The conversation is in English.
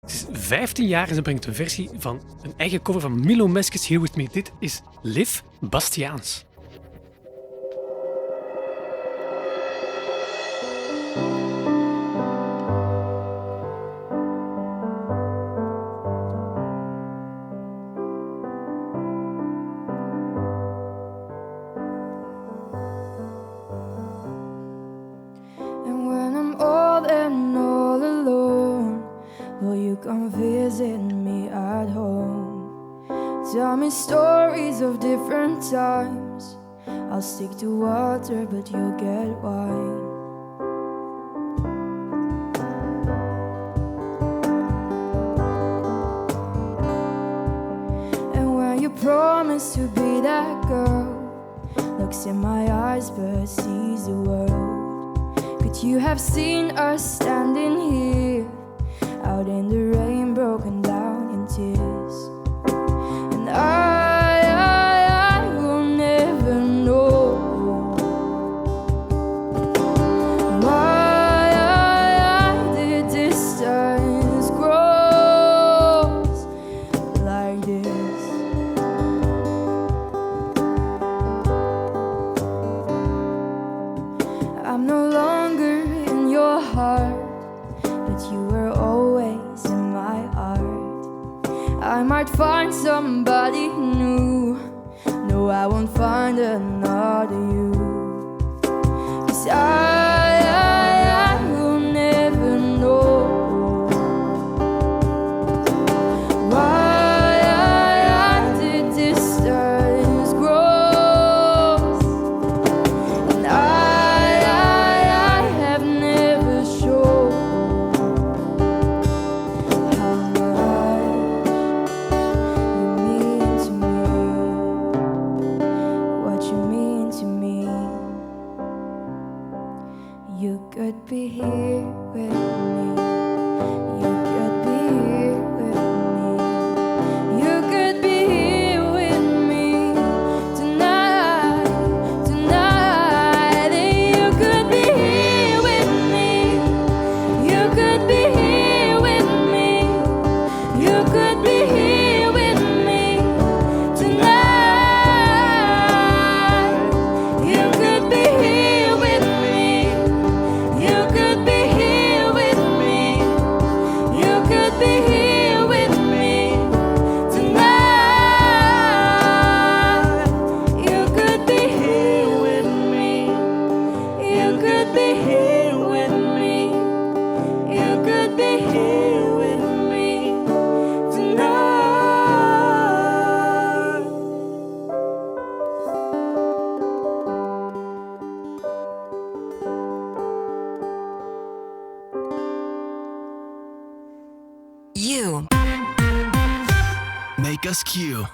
Het is 15 jaar en ze brengt een versie van een eigen cover van Milo Meskes Here With Me. Dit is Liv Bastiaans. And when I'm old and all alone, will you come visit me at home? Tell me stories of different times. I'll stick to water, but you'll get wine. And when you promise to be that girl, looks in my eyes but sees the world. Could you have seen us standing here, out in the rain, broken down in tears? And I will never know why the distance grows like this. I'm no longer in your heart, but you were always in my heart. I might find somebody new. No, I won't find another you. 'Cause I will never know why the distance grows. And I have never shown how much you mean to me, what you mean to me. You could be here with me. You could be here with me. You could be here with me tonight, tonight. And you could be here with me. You could be here with me. You could be here with me tonight. You could be here with me. You could be here with me. You could be here with me tonight. You could be here with me. You could be here with me. You could be here with me tonight. You make us Q.